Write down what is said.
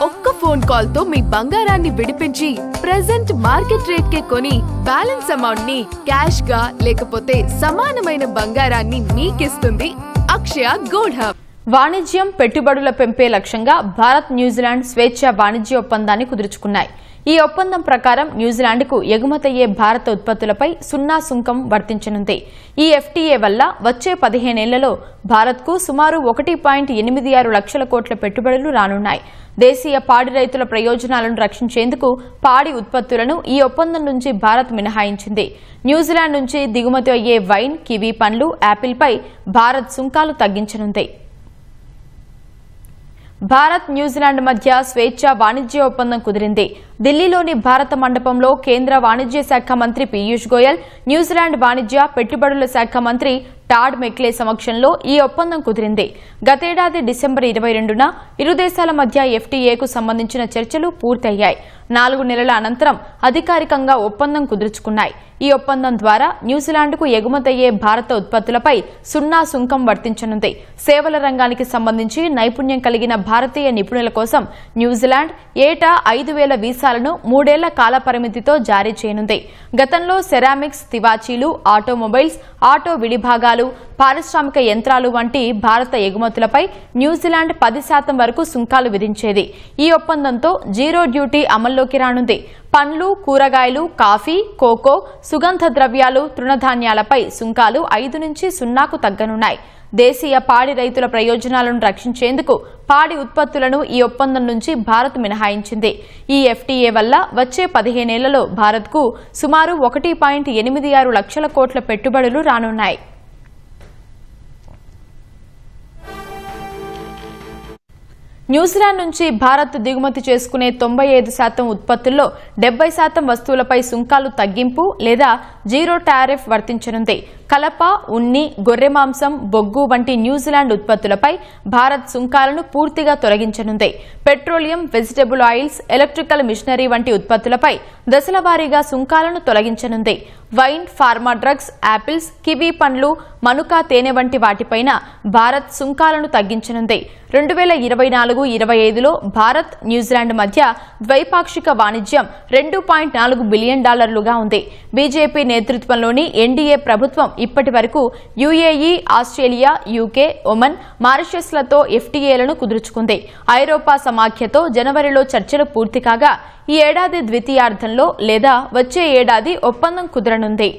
ఒక్క phone call తో మీ బంగారాన్ని విడిపించి ప్రెజెంట్ మార్కెట్ రేట్ కే కొని బ్యాలెన్స్ అమౌంట్ ని క్యాష్ గా లేకపోతే సమానమైన బంగారాన్ని మీకిస్తుంది అక్షయ గోల్డ్ హబ్. వాణిజ్యం పెట్టుబడుల పెంపే లక్ష్యంగా భారత్ న్యూజిలాండ్ స్వేచ్ఛ వాణిజ్య ఒప్పందాన్ని కుదుర్చుకున్నాయి. ఈ ఒప్పందం ప్రకారం న్యూజిలాండ్కు ఎగుమతయ్యే భారత ఉత్పత్తులపై సున్నా సుంకం వర్తించనుంది. ఈ ఎఫ్టీఏ వల్ల వచ్చే 15 ఏళ్లలో భారత్కు సుమారు 1.86 లక్షల కోట్ల పెట్టుబడులు రానున్నాయి. దేశీయ పాడి రైతుల ప్రయోజనాలను రక్షించేందుకు పాడి ఉత్పత్తులను ఈ ఒప్పందం నుంచి భారత్ మినహాయించింది. న్యూజిలాండ్ నుంచి దిగుమతి అయ్యే వైన్, కివీ పండ్లు, యాపిల్పై భారత్ సుంకాలు తగ్గించనుంది. భారత్ న్యూజిలాండ్ మధ్య స్వేచ్ఛ వాణిజ్య ఒప్పందం కుదిరింది. ఢిల్లీలోని భారత మండపంలో కేంద్ర వాణిజ్య శాఖ మంత్రి పీయూష్ గోయల్, న్యూజిలాండ్ వాణిజ్య పెట్టుబడుల శాఖ మంత్రి టాడ్ మెక్లే సమక్షంలో ఈ ఒప్పందం కుదిరింది. గతేడాది డిసెంబర్ 22న ఇరు దేశాల మధ్య ఎఫ్టీఏకు సంబంధించిన చర్చలు పూర్తయ్యాయి. 4 నెలల అనంతరం అధికారికంగా ఒప్పందం కుదుర్చుకున్నాయి. ఈ ఒప్పందం ద్వారా న్యూజిలాండ్కు ఎగుమతయ్యే భారత ఉత్పత్తులపై సున్నా సుంకం వర్తించనుంది. సేవల రంగానికి సంబంధించి నైపుణ్యం కలిగిన భారతీయ నిపుణుల కోసం న్యూజిలాండ్ ఏటా 5,000 వీసాలను 3 ఏళ్ల కాల పరిమితితో జారీ చేయనుంది. గతంలో సెరామిక్స్, తివాచీలు, ఆటోమొబైల్స్, ఆటో విడిభాగాలు, పారిశ్రామిక యంత్రాలు వంటి భారత ఎగుమతులపై న్యూజిలాండ్ 10% వరకు సుంకాలు విధించేది. ఈ ఒప్పందంతో జీరో డ్యూటీ అమల్లోకి రానుంది. పండ్లు, కూరగాయలు, కాఫీ, కోకో, సుగంధ ద్రవ్యాలు, తృణధాన్యాలపై సుంకాలు 5 నుంచి 0కు తగ్గనున్నాయి. దేశీయ పాడి రైతుల ప్రయోజనాలను రక్షించేందుకు పాడి ఉత్పత్తులను ఈ ఒప్పందం నుంచి భారత్ మినహాయించింది. ఈ ఎఫ్టీఏ వల్ల వచ్చే 15 ఏళ్లలో భారత్కు సుమారు 1.86 లక్షల కోట్ల పెట్టుబడులు రానున్నాయి. న్యూజిలాండ్ నుంచి భారత్ దిగుమతి చేసుకునే 95% ఉత్పత్తుల్లో 70% వస్తువులపై సుంకాలు తగ్గింపు లేదా జీరో టారిఫ్ వర్తించనుంది. కలప, ఉన్ని, గొర్రె మాంసం, బొగ్గు వంటి న్యూజిలాండ్ ఉత్పత్తులపై భారత్ సుంకాలను పూర్తిగా తొలగించనుంది. Petroleum, vegetable oils, electrical machinery వంటి ఉత్పత్తులపై దశలవారీగా సుంకాలను తొలగించనుంది. Wine, pharma drugs, apples, kiwi పండ్లు, మనుకా తేనె వంటి వాటిపైన భారత్ సుంకాలను తగ్గించనుంది. 2024-25లో భారత్, న్యూజిలాండ్ మధ్య ద్వైపాక్షిక వాణిజ్యం $2.4 బిలియన్ ఉంది. బీజేపీ నేతృత్వంలోని ఎన్డీఏ ప్రభుత్వం ఇప్పటి వరకు యుఏఈ, ఆస్ట్రేలియా, యూకే, ఒమన్, మారిషస్లతో ఎఫ్టీఏలను కుదుర్చుకుంది. ఐరోపా సమాఖ్యతో జనవరిలో చర్చలు పూర్తి కాగా ఈ ఏడాది ద్వితీయార్థంలో లేదా వచ్చే ఏడాది ఒప్పందం కుదరనుంది.